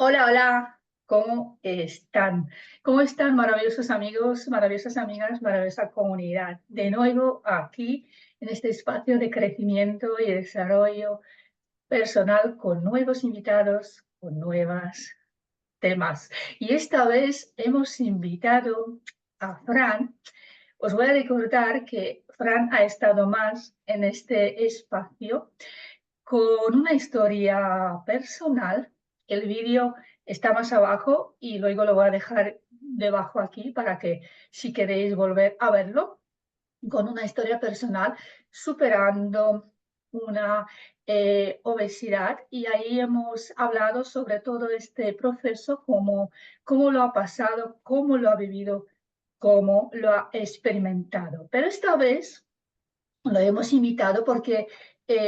Hola, hola, ¿cómo están? ¿Cómo están maravillosos amigos, maravillosas amigas, maravillosa comunidad? De nuevo aquí en este espacio de crecimiento y desarrollo personal con nuevos invitados, con nuevos temas. Y esta vez hemos invitado a Fran. Os voy a recordar que Fran ha estado más en este espacio con una historia personal. El vídeo está más abajo y luego lo voy a dejar debajo aquí para que si queréis volver a verlo, con una historia personal superando una obesidad, y ahí hemos hablado sobre todo este proceso, cómo lo ha pasado, cómo lo ha vivido, cómo lo ha experimentado. Pero esta vez lo hemos invitado porque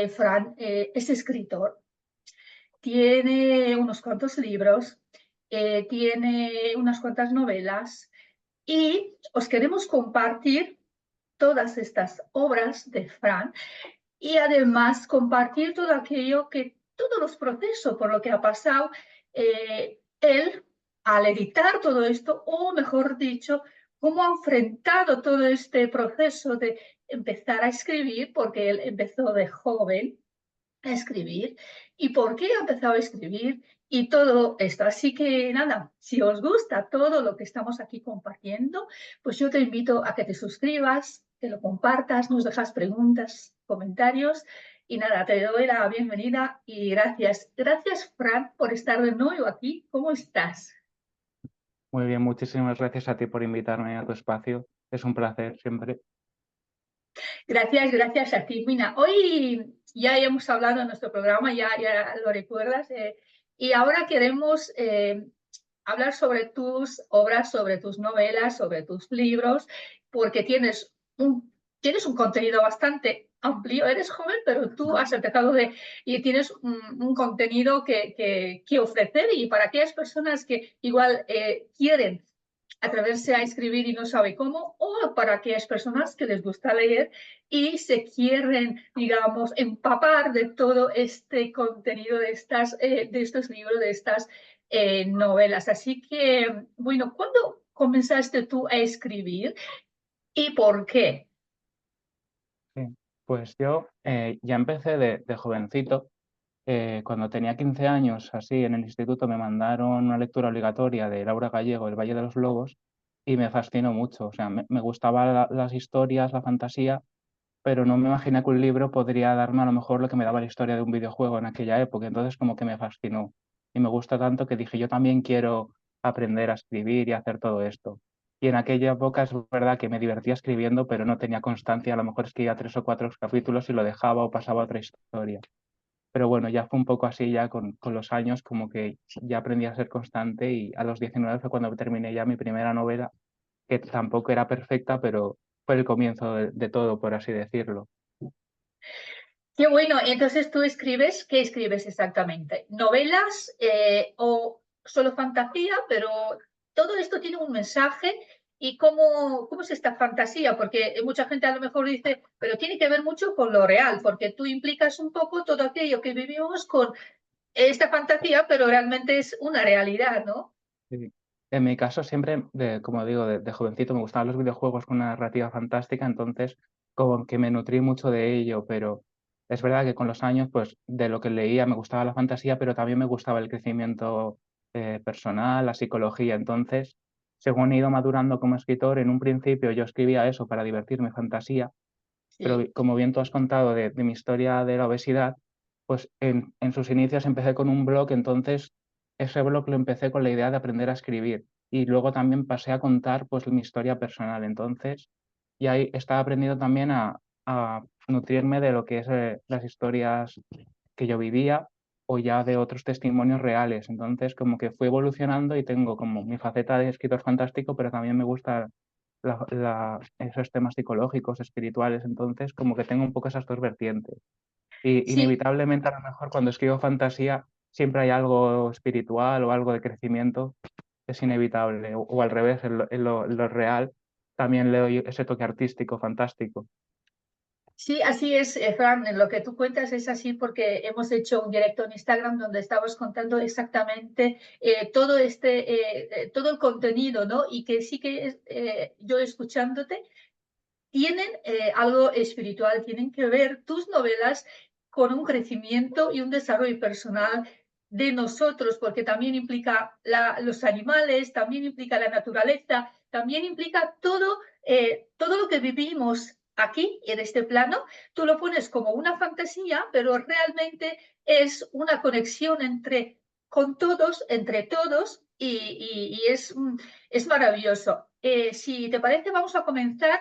Fran es escritor, tiene unos cuantos libros, tiene unas cuantas novelas y os queremos compartir todas estas obras de Fran y además compartir todo aquello todos los procesos por lo que ha pasado él al editar todo esto, o mejor dicho, cómo ha enfrentado todo este proceso de empezar a escribir, porque él empezó de joven a escribir, y por qué ha empezado a escribir y todo esto. Así que nada, si os gusta todo lo que estamos aquí compartiendo, pues yo te invito a que te suscribas, que lo compartas, nos dejas preguntas, comentarios, y nada, te doy la bienvenida y gracias. Gracias, Fran, por estar de nuevo aquí. ¿Cómo estás? Muy bien, muchísimas gracias a ti por invitarme a tu espacio. Es un placer siempre. Gracias, gracias a ti. Mira, hoy ya hemos hablado en nuestro programa, ya lo recuerdas, y ahora queremos hablar sobre tus obras, sobre tus novelas, sobre tus libros, porque tienes un contenido bastante amplio. Eres joven, pero tú has empezado y tienes un contenido que ofrecer, y para aquellas personas que igual quieren atreverse a escribir y no sabe cómo, o para aquellas personas que les gusta leer y se quieren, digamos, empapar de todo este contenido de estos libros, de estas novelas. Así que, bueno, ¿cuándo comenzaste tú a escribir y por qué? Sí. Pues yo ya empecé de jovencito. Cuando tenía 15 años, así, en el instituto me mandaron una lectura obligatoria de Laura Gallego, El Valle de los Lobos, y me fascinó mucho. O sea, me gustaban las historias, la fantasía, pero no me imaginé que un libro podría darme a lo mejor lo que me daba la historia de un videojuego en aquella época. Entonces como que me fascinó y me gusta tanto que dije, yo también quiero aprender a escribir y hacer todo esto. Y en aquella época es verdad que me divertía escribiendo, pero no tenía constancia. A lo mejor escribía 3 o 4 capítulos y lo dejaba o pasaba a otra historia. Pero bueno, ya fue un poco así ya con los años, como que ya aprendí a ser constante, y a los 19 fue cuando terminé ya mi primera novela, que tampoco era perfecta, pero fue el comienzo de todo, por así decirlo. Qué bueno, entonces tú escribes, ¿qué escribes exactamente? ¿Novelas o solo fantasía? Pero todo esto tiene un mensaje. ¿Y cómo es esta fantasía? Porque mucha gente a lo mejor dice, pero tiene que ver mucho con lo real, porque tú implicas un poco todo aquello que vivimos con esta fantasía, pero realmente es una realidad, ¿no? Sí. En mi caso siempre, como digo, de jovencito me gustaban los videojuegos con una narrativa fantástica, entonces como que me nutrí mucho de ello, pero es verdad que con los años, pues de lo que leía me gustaba la fantasía, pero también me gustaba el crecimiento personal, la psicología. Entonces, según he ido madurando como escritor, en un principio yo escribía eso para divertirme, fantasía, pero Sí. como bien tú has contado de mi historia de la obesidad, pues en sus inicios empecé con un blog. Entonces ese blog lo empecé con la idea de aprender a escribir, y luego también pasé a contar pues mi historia personal. Entonces, y ahí estaba aprendiendo también a nutrirme de lo que es las historias que yo vivía, o ya de otros testimonios reales. Entonces como que fui evolucionando y tengo como mi faceta de escritor fantástico, pero también me gusta esos temas psicológicos, espirituales. Entonces como que tengo un poco esas dos vertientes. Y Sí, inevitablemente a lo mejor cuando escribo fantasía siempre hay algo espiritual o algo de crecimiento, es inevitable. O al revés, en lo real también le doy ese toque artístico, fantástico. Sí, así es, Fran, lo que tú cuentas es así porque hemos hecho un directo en Instagram donde estabas contando exactamente todo el contenido, ¿no? Y que sí que yo escuchándote tienen algo espiritual, tienen que ver tus novelas con un crecimiento y un desarrollo personal de nosotros, porque también implica los animales, también implica la naturaleza, también implica todo lo que vivimos aquí en este plano. Tú lo pones como una fantasía, pero realmente es una conexión con todos, entre todos, y es maravilloso. Si te parece, vamos a comenzar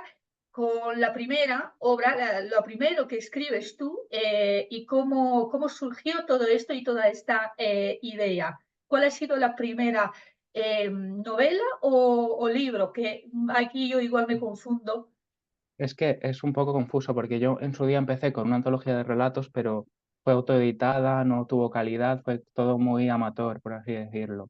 con la primera obra, lo primero que escribes tú y cómo surgió todo esto y toda esta idea. ¿Cuál ha sido la primera novela o libro? Que aquí yo igual me confundo. Es que es un poco confuso porque yo en su día empecé con una antología de relatos, pero fue autoeditada, no tuvo calidad, fue todo muy amateur, por así decirlo.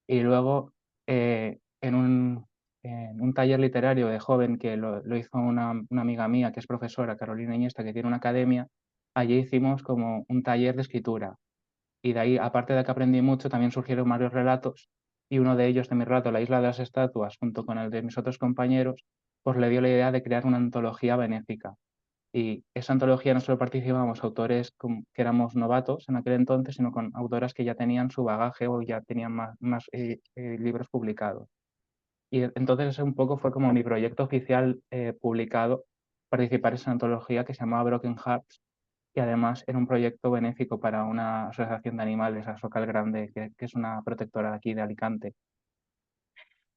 Y luego en un taller literario de joven que lo hizo una amiga mía que es profesora, Carolina Iniesta, que tiene una academia, allí hicimos como un taller de escritura. Y de ahí, aparte de que aprendí mucho, también surgieron varios relatos y uno de ellos, de mi relato, La isla de las estatuas, junto con el de mis otros compañeros, pues le dio la idea de crear una antología benéfica. Y esa antología no solo participábamos autores que éramos novatos en aquel entonces, sino con autoras que ya tenían su bagaje o ya tenían más libros publicados. Y entonces ese un poco fue como mi proyecto oficial publicado, participar en esa antología que se llamaba Broken Hearts, y además era un proyecto benéfico para una asociación de animales, la Socal Grande, que es una protectora de aquí de Alicante.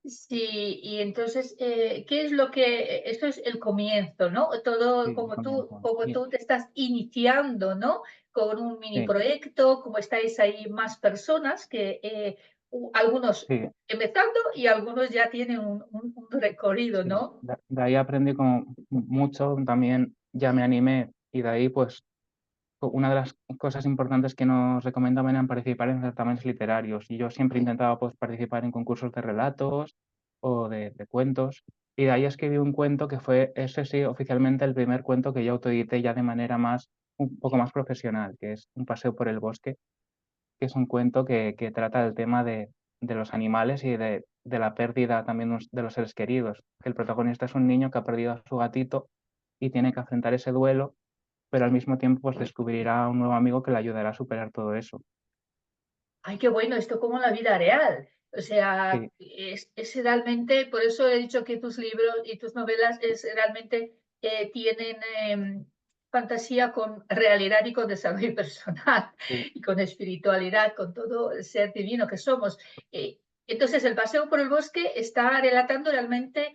Sí, y entonces, ¿qué es lo que, esto es el comienzo, ¿no? Todo Sí, el comienzo. como Y, tú te estás iniciando, ¿no? Con un mini sí, proyecto, como estáis ahí más personas, que algunos sí, empezando y algunos ya tienen un recorrido, sí. ¿no? De ahí aprendí como mucho, también ya me animé y de ahí pues una de las cosas importantes que nos recomendaban eran participar en certámenes literarios y yo siempre intentaba pues, participar en concursos de relatos o de cuentos y de ahí escribí un cuento que fue, ese sí, oficialmente el primer cuento que yo autoedité ya de manera un poco más profesional, que es Un paseo por el bosque, que es un cuento que trata del tema de los animales y de la pérdida también de los seres queridos. El protagonista es un niño que ha perdido a su gatito y tiene que afrontar ese duelo, pero al mismo tiempo pues descubrirá un nuevo amigo que le ayudará a superar todo eso. Ay, qué bueno, esto como en la vida real. O sea, Sí, es realmente, por eso he dicho que tus libros y tus novelas realmente tienen fantasía con realidad y con desarrollo personal sí, y con espiritualidad, con todo el ser divino que somos. Entonces, el paseo por el bosque está relatando realmente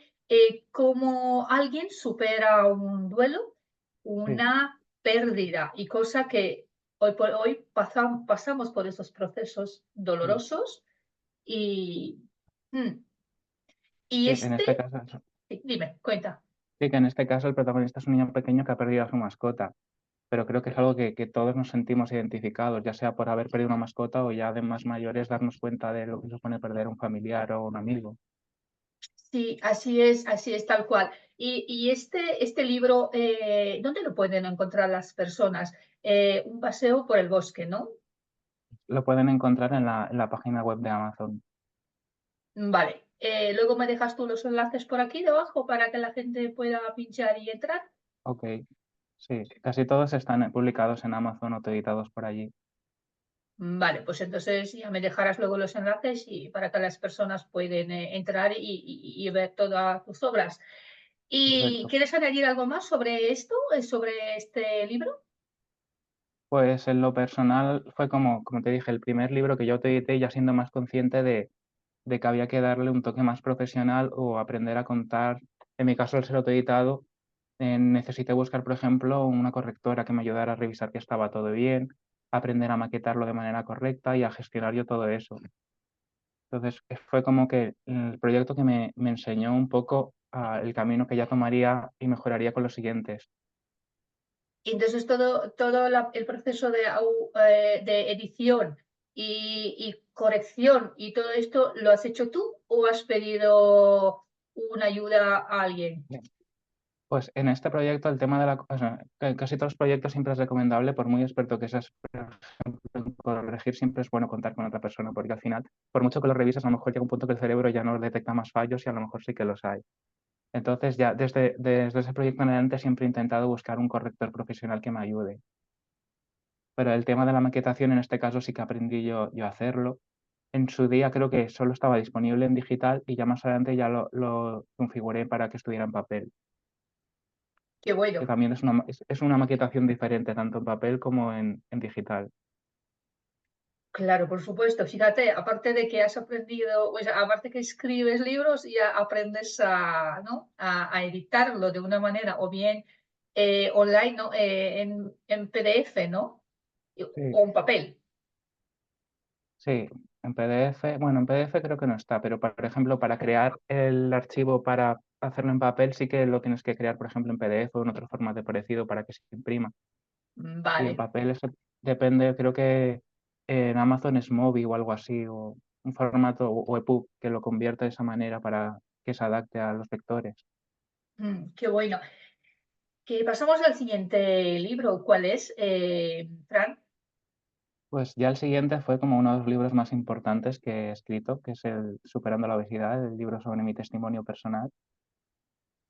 cómo alguien supera un duelo, sí, una pérdida y cosa que hoy por hoy pasamos por esos procesos sí. dolorosos y, mm, y Sí, en este, este caso, sí, dime, cuenta. sí que en este caso el protagonista es un niño pequeño que ha perdido a su mascota, pero creo que es algo que todos nos sentimos identificados, ya sea por haber perdido una mascota o ya de más mayores darnos cuenta de lo que supone perder un familiar o un amigo. Sí, así es tal cual. Y este libro, ¿dónde lo pueden encontrar las personas? Un paseo por el bosque, ¿no? Lo pueden encontrar en la página web de Amazon. Vale. Luego me dejas tú los enlaces por aquí debajo para que la gente pueda pinchar y entrar. Ok, sí, casi todos están publicados en Amazon o editados por allí. Vale, pues entonces ya me dejarás luego los enlaces y para que las personas puedan entrar y ver todas tus obras. ¿Y Perfecto. quieres añadir algo más sobre esto, sobre este libro? Pues en lo personal fue como te dije, el primer libro que yo te edité ya siendo más consciente de que había que darle un toque más profesional o aprender a contar. En mi caso, al ser autoeditado, necesité buscar, por ejemplo, una correctora que me ayudara a revisar que estaba todo bien, aprender a maquetarlo de manera correcta y a gestionar yo todo eso. Entonces, fue como que el proyecto que me enseñó un poco el camino que ya tomaría y mejoraría con los siguientes. Y entonces todo el proceso de edición y corrección y todo esto, ¿lo has hecho tú o has pedido una ayuda a alguien? Pues en este proyecto el tema de o sea, casi todos los proyectos siempre es recomendable, por muy experto que seas, por ejemplo, en corregir, siempre es bueno contar con otra persona, porque al final, por mucho que lo revises, a lo mejor llega un punto que el cerebro ya no detecta más fallos y a lo mejor sí que los hay. Entonces ya desde ese proyecto en adelante siempre he intentado buscar un corrector profesional que me ayude. Pero el tema de la maquetación en este caso sí que aprendí yo a hacerlo. En su día creo que solo estaba disponible en digital y ya más adelante ya lo configuré para que estuviera en papel. Qué Que bueno. también es una maquetación diferente, tanto en papel como en digital. Claro, por supuesto. Fíjate, aparte de que has aprendido, pues aparte que escribes libros, ya aprendes a, ¿no? A editarlo de una manera, o bien online, ¿no? En PDF, ¿no? Sí, O en papel. sí, en PDF, bueno, en PDF creo que no está, pero por ejemplo, para crear el archivo para hacerlo en papel sí que lo tienes que crear, por ejemplo, en PDF o en otro formato parecido para que se imprima. Y en Vale. papel eso depende, creo que en Amazon es Mobi o algo así, o un formato o EPUB que lo convierta de esa manera para que se adapte a los lectores. Qué bueno. Que pasamos al siguiente libro. ¿Cuál es, Fran? Pues ya el siguiente fue como uno de los libros más importantes que he escrito, que es el Superando la obesidad, el libro sobre mi testimonio personal,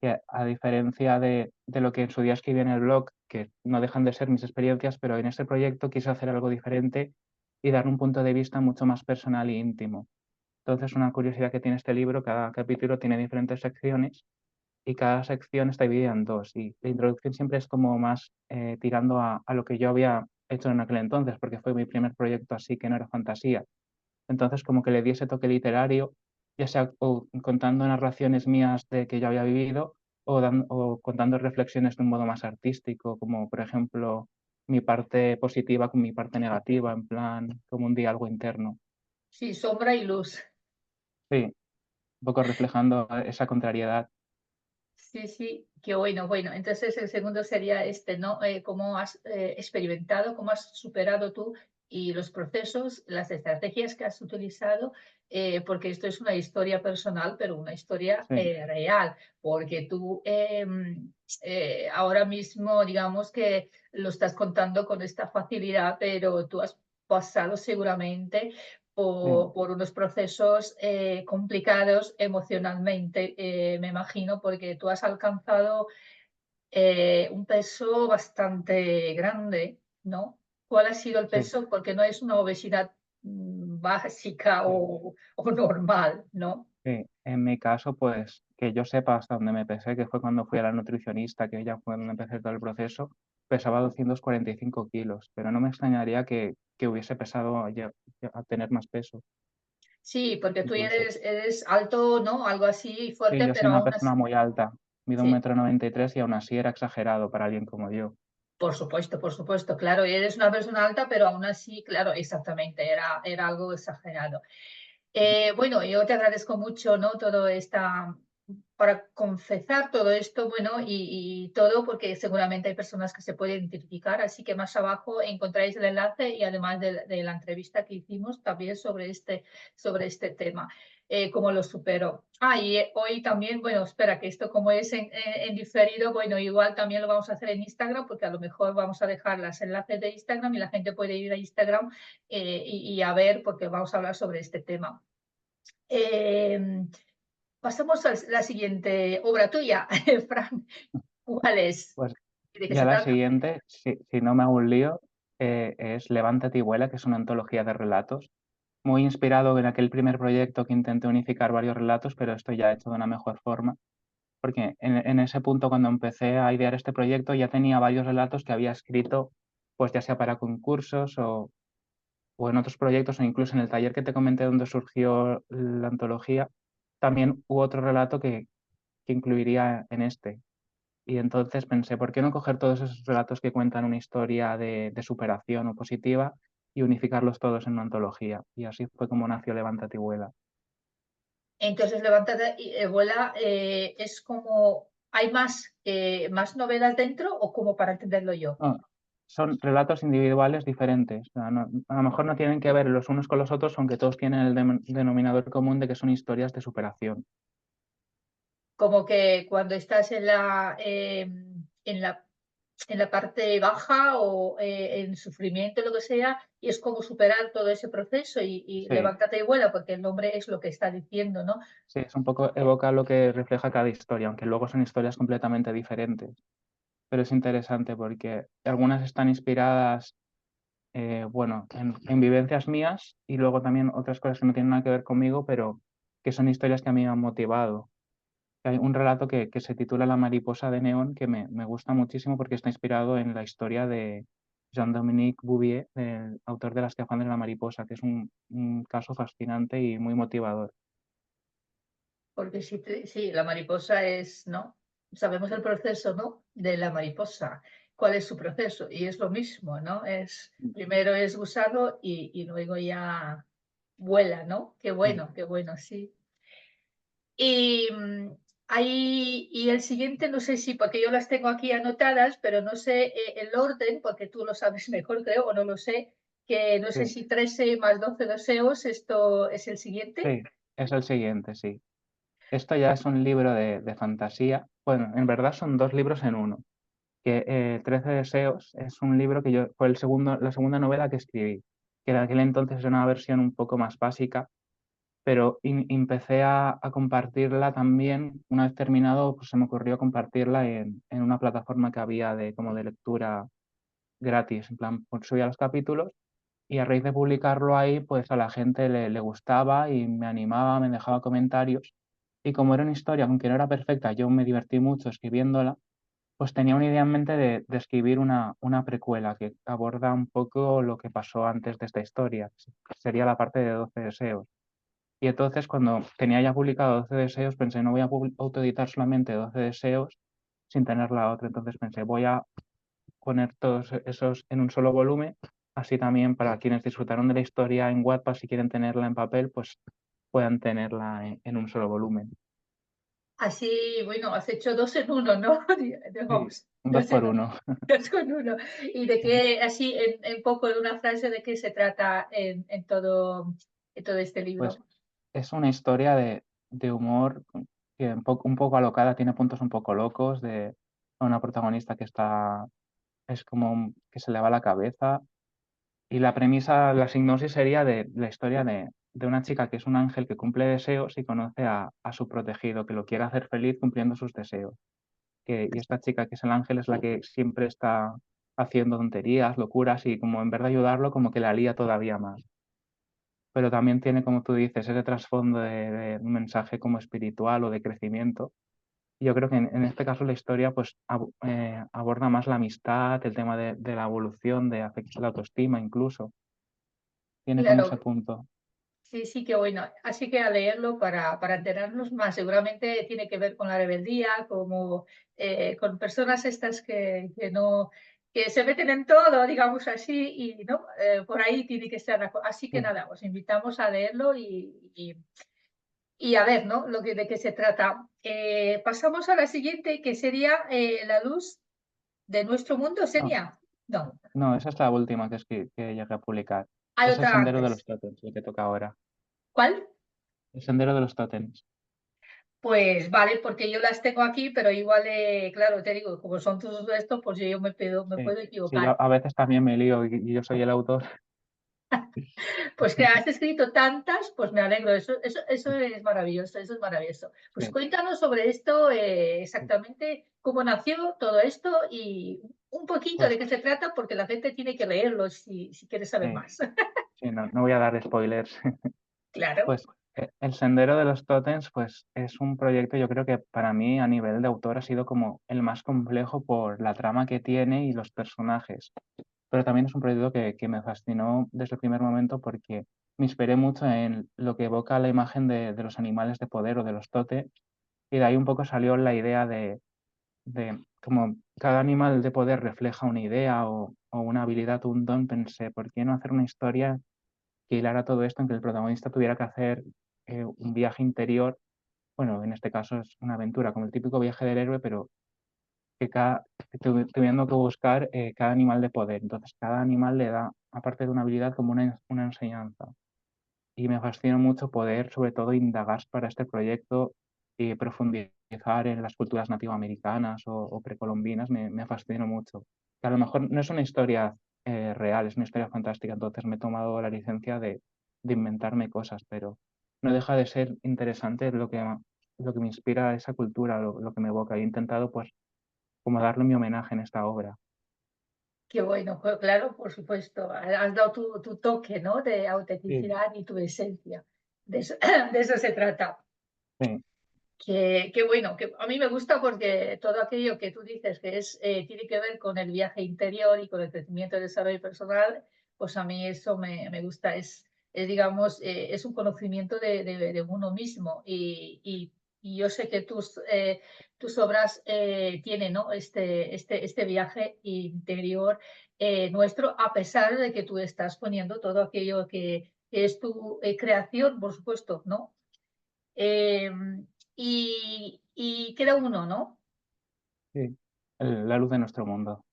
que a diferencia de lo que en su día escribí en el blog, que no dejan de ser mis experiencias, pero en este proyecto quise hacer algo diferente y dar un punto de vista mucho más personal e íntimo. Entonces, una curiosidad que tiene este libro, cada capítulo tiene diferentes secciones y cada sección está dividida en dos. Y la introducción siempre es como más tirando a lo que yo había hecho en aquel entonces, porque fue mi primer proyecto así que no era fantasía. Entonces, como que le di ese toque literario, ya sea o contando narraciones mías de que yo había vivido o contando reflexiones de un modo más artístico, como por ejemplo mi parte positiva con mi parte negativa, en plan como un diálogo interno. Sí, Sombra y Luz. Sí, un poco reflejando esa contrariedad. Sí, sí, qué bueno. Bueno, entonces el segundo sería este, ¿no? ¿Cómo has experimentado, cómo has superado tú y los procesos, las estrategias que has utilizado? Porque esto es una historia personal, pero una historia Sí, real, porque tú ahora mismo, digamos que lo estás contando con esta facilidad, pero tú has pasado seguramente sí, por unos procesos complicados emocionalmente, me imagino, porque tú has alcanzado un peso bastante grande, ¿no? ¿Cuál ha sido el sí, peso? Porque no es una obesidad básica sí. o normal, ¿no? Sí, en mi caso, pues que yo sepa hasta dónde me pesé, que fue cuando fui a la nutricionista, que ya fue donde empecé todo el proceso, pesaba 245 kilos, pero no me extrañaría que hubiese pesado a tener más peso, Sí, porque tú incluso. eres alto, ¿no? Algo así Sí, fuerte, yo soy pero una aún así, persona muy alta, mido un sí. metro noventa y tres y aún así era exagerado para alguien como yo. Por supuesto, claro, eres una persona alta, pero aún así, claro, exactamente, era algo exagerado. Bueno, yo te agradezco mucho, ¿no? Todo esta, para confesar todo esto, bueno, y todo, porque seguramente hay personas que se pueden identificar, así que más abajo encontráis el enlace y además de la entrevista que hicimos también sobre este tema, cómo lo supero. Ah, y hoy también, bueno, espera, que esto como es en diferido, bueno, igual también lo vamos a hacer en Instagram, porque a lo mejor vamos a dejar los enlaces de Instagram y la gente puede ir a Instagram y a ver, porque vamos a hablar sobre este tema. Eh, pasamos a la siguiente obra tuya, Fran. ¿Cuál es? Pues ¿De qué ya se la trata? siguiente, si no me hago un lío, es Levántate y vuela, que es una antología de relatos muy inspirado en aquel primer proyecto que intenté unificar varios relatos, pero esto ya hecho de una mejor forma, porque en ese punto cuando empecé a idear este proyecto ya tenía varios relatos que había escrito, pues ya sea para concursos o en otros proyectos o incluso en el taller que te comenté donde surgió la antología, también hubo otro relato que incluiría en este. Y entonces pensé, ¿por qué no coger todos esos relatos que cuentan una historia de superación o positiva y unificarlos todos en una antología? Y así fue como nació Levántate y vuela. Entonces, Levántate y vuela, es como, ¿hay más novelas dentro o como para entenderlo yo? No, son relatos individuales diferentes. O sea, a lo mejor no tienen que ver los unos con los otros, aunque todos tienen el denominador común de que son historias de superación. como que cuando estás en la parte baja o en sufrimiento, lo que sea, y es como superar todo ese proceso y Sí, levántate y vuela, porque el nombre es lo que está diciendo, ¿no? sí, es un poco evoca lo que refleja cada historia, aunque luego son historias completamente diferentes. Pero es interesante porque algunas están inspiradas, bueno, en vivencias mías y luego también otras cosas que no tienen nada que ver conmigo, pero que son historias que a mí me han motivado. Hay un relato que se titula La mariposa de neón que me gusta muchísimo porque está inspirado en la historia de Jean-Dominique Bouvier, el autor de Las Escafandra de la mariposa, que es un caso fascinante y muy motivador. Porque sí, la mariposa es, ¿no? Sabemos el proceso, ¿no? De la mariposa, cuál es su proceso, y es lo mismo, ¿no? Primero es usarlo y luego ya vuela, ¿no? Sí, Qué bueno, sí. Y, y el siguiente, no sé si, porque yo las tengo aquí anotadas, pero no sé el orden, porque tú lo sabes mejor, creo, o no lo sé, que no sé sí, si 13 más 12 deseos, esto es el siguiente. sí, es el siguiente, sí. Esto ya es un libro de fantasía. Bueno, en verdad son dos libros en uno. Que 13 deseos es un libro que yo fue la segunda novela que escribí, que en aquel entonces era una versión un poco más básica, pero empecé a compartirla también. Una vez terminado, pues se me ocurrió compartirla en una plataforma que había de, como de lectura gratis. En plan, pues subía los capítulos y a raíz de publicarlo ahí, pues a la gente le gustaba y me animaba, me dejaba comentarios. Y como era una historia, aunque no era perfecta, yo me divertí mucho escribiéndola, pues tenía una idea en mente de escribir una precuela que aborda un poco lo que pasó antes de esta historia, que sería la parte de 12 deseos. Y entonces cuando tenía ya publicado 12 deseos, pensé, no voy a autoeditar solamente 12 deseos sin tener la otra. Entonces pensé, voy a poner todos esos en un solo volumen, así también para quienes disfrutaron de la historia en Wattpad, si quieren tenerla en papel, pues puedan tenerla en un solo volumen. Así, bueno, has hecho dos en uno, ¿no? Sí, Digamos, un dos dos por en uno, uno. dos con uno. ¿Y de qué, así, en poco, en una frase, de qué se trata en todo este Pues libro? es una historia de humor que un poco alocada, tiene puntos un poco locos, de una protagonista que es como que se le va la cabeza. Y la premisa, la sinopsis sería de la historia de una chica que es un ángel que cumple deseos y conoce a su protegido, que lo quiere hacer feliz cumpliendo sus deseos. Y esta chica que es el ángel es la que siempre está haciendo tonterías, locuras y como en vez de ayudarlo, como que la lía todavía más. Pero también tiene, como tú dices, ese trasfondo de un mensaje como espiritual o de crecimiento. Y yo creo que en este caso la historia pues aborda más la amistad, el tema de la evolución, de la autoestima incluso. Tiene como ese Claro, punto. sí, sí, qué bueno. Así que a leerlo para enterarnos más. Seguramente tiene que ver con la rebeldía, como con personas estas que no, que se meten en todo, digamos así, y no, por ahí tiene que estar Así que Sí. nada, os invitamos a leerlo y a ver, ¿no? De qué se trata. Pasamos a la siguiente, que sería La luz de nuestro mundo, No, ¿sería? No, no, esa es la última que llegué a publicar. hay Es el otra Sendero de los antes. Tótems, el que toca ahora. ¿Cuál? El Sendero de los Tótems. Pues vale, porque yo las tengo aquí, pero igual, claro, te digo, como son todos estos, pues yo me Sí. puedo Sí, yo equivocar. a veces también me lío y yo soy el autor. Pues que has escrito tantas, pues me alegro, eso es maravilloso, eso es maravilloso. Pues Sí, cuéntanos sobre esto, sí. exactamente cómo nació todo esto y un poquito de Pues qué se trata, porque la gente tiene que leerlo si quiere saber sí, más. sí, no voy a dar spoilers. Claro. Pues el Sendero de los Tótems, pues es un proyecto, yo creo que para mí a nivel de autor ha sido como el más complejo por la trama que tiene y los personajes. Pero también es un proyecto que me fascinó desde el primer momento porque me inspiré mucho en lo que evoca la imagen de los animales de poder o de los tótems y de ahí un poco salió la idea de como cada animal de poder refleja una idea o una habilidad o un don, pensé, ¿por qué no hacer una historia que hilara todo esto en que el protagonista tuviera que hacer un viaje interior? Bueno, en este caso es una aventura, como el típico viaje del héroe, pero tuviendo que buscar cada animal de poder. Entonces, cada animal le da, aparte de una habilidad, como una enseñanza. Y me fascina mucho poder, sobre todo, indagar para este proyecto y profundizar profundizar en las culturas nativoamericanas o precolombinas me fascinó mucho. Que a lo mejor no es una historia real, es una historia fantástica, entonces me he tomado la licencia de inventarme cosas, pero no deja de ser interesante lo que me inspira esa cultura, lo que me evoca. He intentado, pues, como darle mi homenaje en esta obra. Qué bueno, pues claro, por supuesto. Has dado tu toque, ¿no? De Sí, autenticidad y tu esencia. De eso, de eso se trata. sí, Qué bueno, que a mí me gusta porque todo aquello que tú dices que tiene que ver con el viaje interior y con el crecimiento y desarrollo personal, pues a mí eso me gusta. Digamos, es un conocimiento de uno mismo y yo sé que tus obras tienen, ¿no? Este viaje interior nuestro, a pesar de que tú estás poniendo todo aquello que es tu creación, por supuesto, ¿no? Y queda uno, ¿no? sí. La luz de nuestro mundo.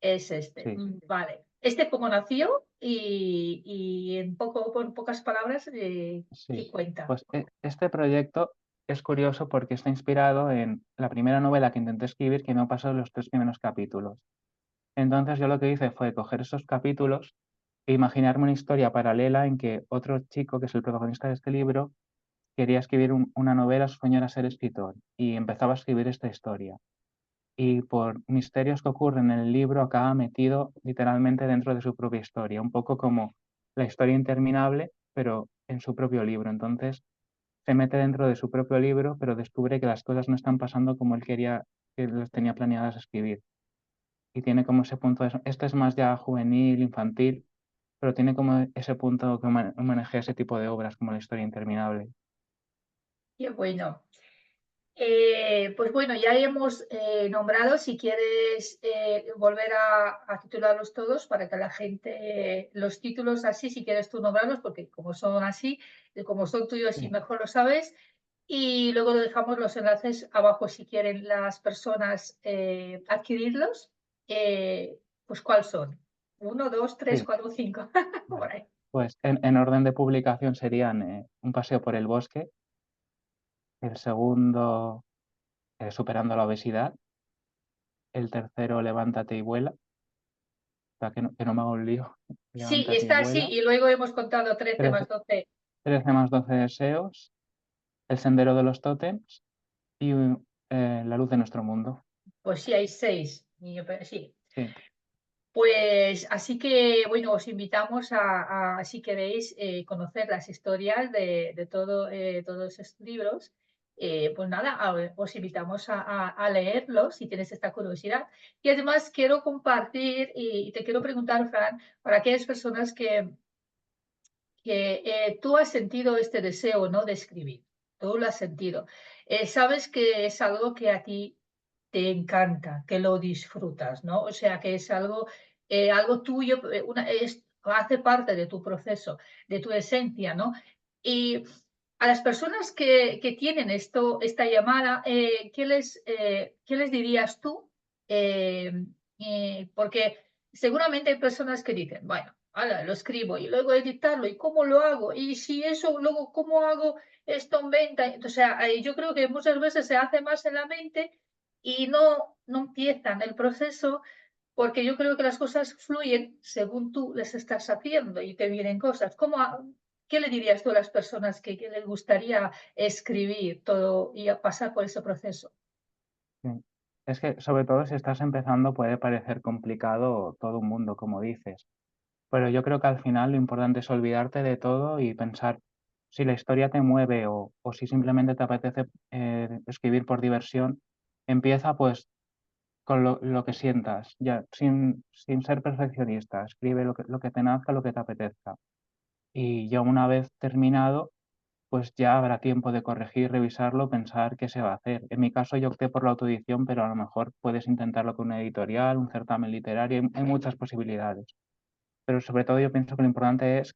Es este. Sí, Vale. Este cómo nació y por pocas palabras, ¿qué sí. cuenta? Pues este proyecto es curioso porque está inspirado en la primera novela que intenté escribir que no pasó los 3 primeros capítulos. Entonces yo lo que hice fue coger esos capítulos e imaginarme una historia paralela en que otro chico, que es el protagonista de este libro, quería escribir una novela, su sueño era ser escritor, y empezaba a escribir esta historia. Y por misterios que ocurren en el libro, acaba metido literalmente dentro de su propia historia, un poco como la historia interminable, pero en su propio libro. Entonces se mete dentro de su propio libro, pero descubre que las cosas no están pasando como él quería, que las tenía planeadas escribir. Y tiene como ese punto, este es más ya juvenil, infantil, pero tiene como ese punto que homenajea ese tipo de obras como la historia interminable. Qué bueno. Pues bueno, ya hemos nombrado, si quieres volver a titularlos todos para que la gente, los títulos así, si quieres tú nombrarlos, porque como son así, como son tuyos y Sí, mejor lo sabes, y luego dejamos los enlaces abajo si quieren las personas adquirirlos, pues ¿cuáles son? Uno, dos, tres, sí, cuatro, cinco, por vale. ahí. Pues en orden de publicación serían Un paseo por el bosque, el segundo Superando la obesidad, el tercero Levántate y vuela, para que no me haga un lío, Sí, y Levántate y está así, vuela, y luego hemos contado 13 13, más 12. 13 más 12 deseos, el sendero de los tótems y la luz de nuestro mundo. Pues sí, hay 6. Sí. Sí, Pues así que, bueno, os invitamos si queréis conocer las historias todos esos libros, pues nada, os invitamos a leerlos si tienes esta curiosidad. Y además quiero compartir y te quiero preguntar, Fran, para aquellas personas que tú has sentido este deseo, ¿no? De escribir, tú lo has sentido. Sabes que es algo que a ti te encanta, que lo disfrutas, ¿no? O sea, que es algo tuyo, hace parte de tu proceso, de tu esencia, ¿no? Y a las personas que tienen esta llamada, qué les dirías tú? Eh, Porque seguramente hay personas que dicen, bueno, ala, lo escribo y luego editarlo, ¿y cómo lo hago? Y si eso, luego, ¿cómo hago esto en venta? O sea, yo creo que muchas veces se hace más en la mente y no empiezan el proceso porque yo creo que las cosas fluyen según tú les estás haciendo y te vienen cosas. ¿Qué le dirías tú a las personas que les gustaría escribir todo y pasar por ese proceso? sí. Es que sobre todo si estás empezando puede parecer complicado todo un mundo, como dices. Pero yo creo que al final lo importante es olvidarte de todo y pensar si la historia te mueve o si simplemente te apetece escribir por diversión, empieza pues con lo que sientas, ya, sin ser perfeccionista, escribe lo que te nazca, lo que te apetezca. Y ya una vez terminado, pues ya habrá tiempo de corregir, revisarlo, pensar qué se va a hacer. En mi caso yo opté por la autoedición, pero a lo mejor puedes intentarlo con una editorial, un certamen literario, hay muchas posibilidades. Pero sobre todo yo pienso que lo importante es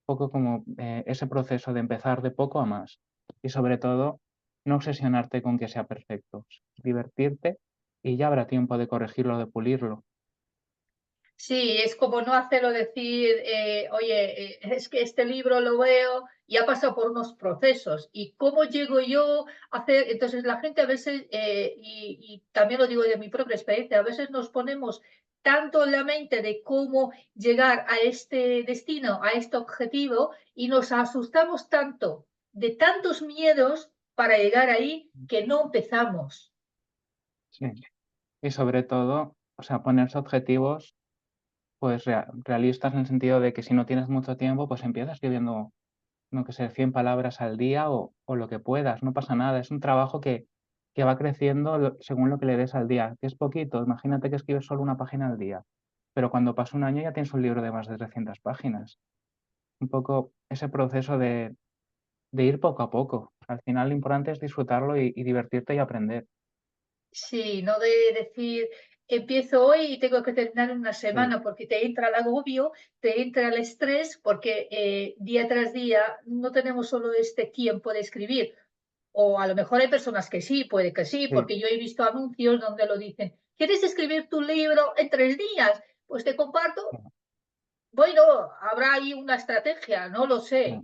poco como ese proceso de empezar de poco a más y sobre todo no obsesionarte con que sea perfecto, divertirte y ya habrá tiempo de corregirlo, de pulirlo. Sí, es como no hacerlo decir, oye, es que este libro lo veo y ha pasado por unos procesos. ¿Y cómo llego yo a hacer? Entonces la gente a veces, y también lo digo de mi propia experiencia, a veces nos ponemos tanto en la mente de cómo llegar a este destino, a este objetivo, y nos asustamos tanto de tantos miedos para llegar ahí que no empezamos. Sí. Y sobre todo, o sea, ponerse objetivos pues realistas en el sentido de que si no tienes mucho tiempo, pues empieza escribiendo, no que sé, 100 palabras al día o lo que puedas, no pasa nada. Es un trabajo que va creciendo según lo que le des al día, que es poquito. Imagínate que escribes solo una página al día, pero cuando pasa un año ya tienes un libro de más de 300 páginas. Un poco ese proceso de ir poco a poco. Al final lo importante es disfrutarlo y divertirte y aprender. Sí, no de decir, empiezo hoy y tengo que terminar en una Sí, semana, porque te entra el agobio, te entra el estrés, porque día tras día no tenemos solo este tiempo de escribir. O a lo mejor hay personas que sí, puede que sí, sí. porque yo he visto anuncios donde lo dicen, ¿quieres escribir tu libro en 3 días? Pues te comparto. Bueno, habrá ahí una estrategia, no lo Mm. sé.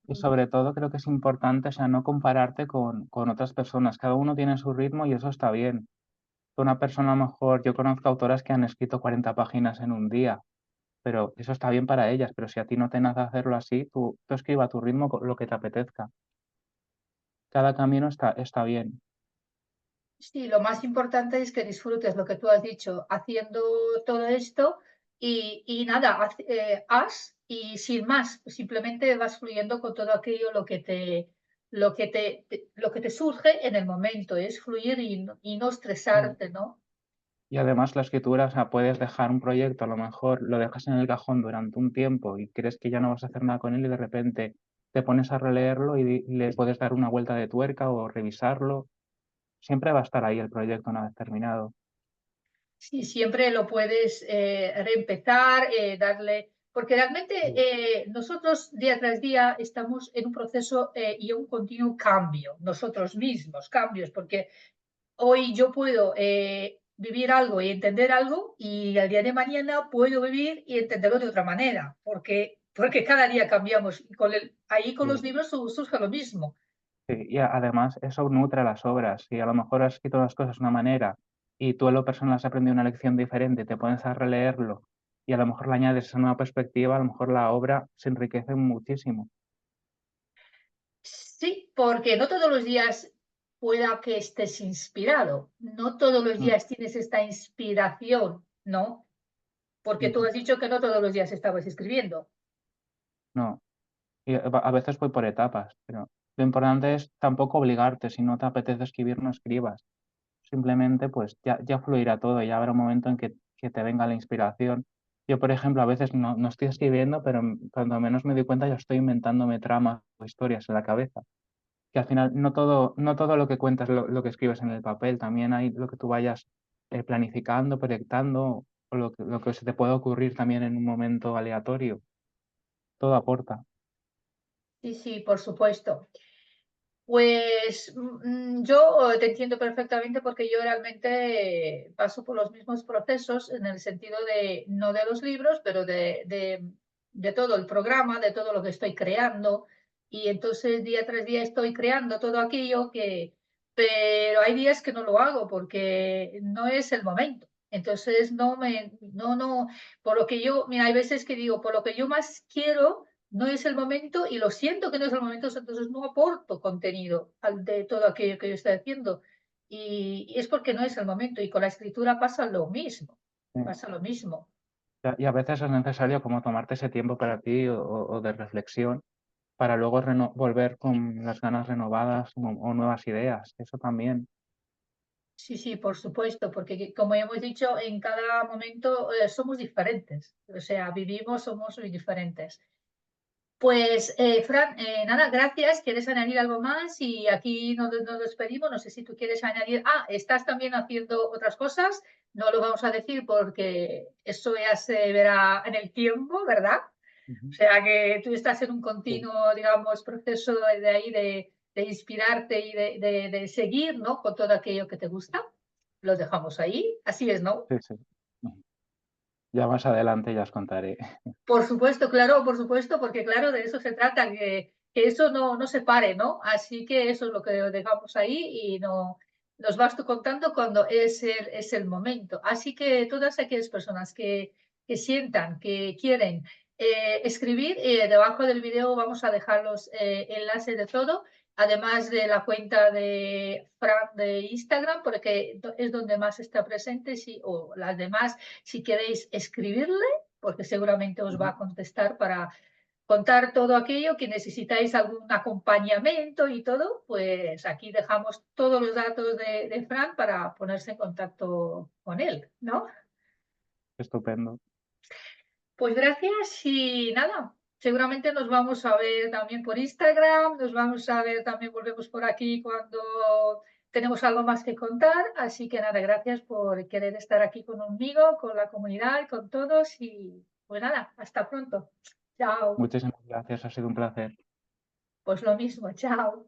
Y Mm, sobre todo creo que es importante, o sea, no compararte con otras personas. Cada uno tiene su ritmo y eso está bien. Una persona a lo mejor, yo conozco autoras que han escrito 40 páginas en un día, pero eso está bien para ellas, pero si a ti no te nace hacerlo así, tú escriba a tu ritmo lo que te apetezca. Cada camino está bien. Sí, lo más importante es que disfrutes lo que tú has dicho haciendo todo esto y nada, haz y sin más, simplemente vas fluyendo con todo aquello lo que te surge en el momento, es fluir y no Sí. estresarte, ¿no? Y además la escritura, o sea, puedes dejar un proyecto, a lo mejor lo dejas en el cajón durante un tiempo y crees que ya no vas a hacer nada con él y de repente te pones a releerlo y le puedes dar una vuelta de tuerca o revisarlo. Siempre va a estar ahí el proyecto una vez terminado. Sí, siempre lo puedes reempezar, darle, porque realmente Sí, nosotros día tras día estamos en un proceso y un continuo cambio, nosotros mismos, cambios, porque hoy yo puedo vivir algo y entender algo y al día de mañana puedo vivir y entenderlo de otra manera, porque cada día cambiamos. Y ahí con los sí. libros surge lo mismo. Sí, y además eso nutre las obras. Si a lo mejor has escrito las cosas de una manera y tú en lo personal has aprendido una lección diferente, te pones a releerlo y a lo mejor le añades esa nueva perspectiva, a lo mejor la obra se enriquece muchísimo. Sí, porque no todos los días pueda que estés inspirado, no todos los Mm, días tienes esta inspiración, ¿no? Porque tú ujú. has dicho que no todos los días estabas escribiendo. No, y a veces voy por etapas, pero lo importante es tampoco obligarte. Si no te apetece escribir, no escribas. Simplemente, pues ya fluirá todo, ya habrá un momento en que te venga la inspiración. Yo, por ejemplo, a veces no estoy escribiendo, pero cuando menos me doy cuenta ya estoy inventándome tramas o historias en la cabeza. Que al final no todo lo que cuentas lo que escribes en el papel, también hay lo que tú vayas planificando, proyectando, o lo que se te pueda ocurrir también en un momento aleatorio. Todo aporta. Sí, sí, por supuesto. Pues yo te entiendo perfectamente porque yo realmente paso por los mismos procesos en el sentido de, no de los libros, pero de todo el programa, de todo lo que estoy creando. Y entonces día tras día estoy creando todo aquello pero hay días que no lo hago porque no es el momento. Entonces no, por lo que yo, mira, hay veces que digo, por lo que yo más quiero no es el momento y lo siento que no es el momento, entonces no aporto contenido de todo aquello que yo estoy haciendo. Y es porque no es el momento. Y con la escritura pasa lo mismo, Sí. pasa lo mismo. Y a veces es necesario como tomarte ese tiempo para ti o de reflexión para luego volver con las ganas renovadas o nuevas ideas. Eso también. Sí, sí, por supuesto, porque como hemos dicho, en cada momento somos diferentes. O sea, vivimos, somos muy diferentes. Pues, Fran, nada, gracias. ¿Quieres añadir algo más? Y aquí nos despedimos. No sé si tú quieres añadir. Ah, estás también haciendo otras cosas. No lo vamos a decir porque eso ya se verá en el tiempo, ¿verdad? O Ujú. sea que tú estás en un Sí, continuo, digamos, proceso de ahí de inspirarte y de seguir, ¿no? Con todo aquello que te gusta. Los dejamos ahí. Así es, ¿no? sí, sí. Ujú. Ya más adelante ya os contaré. Por supuesto, claro, por supuesto, porque claro, de eso se trata, que eso no se pare, ¿no? Así que eso es lo que dejamos ahí y no nos vas tú contando cuando es el momento. Así que todas aquellas personas que sientan que quieren escribir, debajo del video vamos a dejar los enlaces de todo, además de la cuenta de Fran de Instagram, porque es donde más está presente, si, o las demás, si queréis escribirle porque seguramente os va Ujú. a contestar para contar todo aquello que necesitáis algún acompañamiento y todo, pues aquí dejamos todos los datos de Fran para ponerse en contacto con él, ¿no? Estupendo. Pues gracias y nada, seguramente nos vamos a ver también por Instagram, nos vamos a ver también, volvemos por aquí cuando tenemos algo más que contar, así que nada, gracias por querer estar aquí conmigo, con la comunidad, con todos y pues nada, hasta pronto. Chao. Muchísimas gracias, ha sido un placer. Pues lo mismo, chao.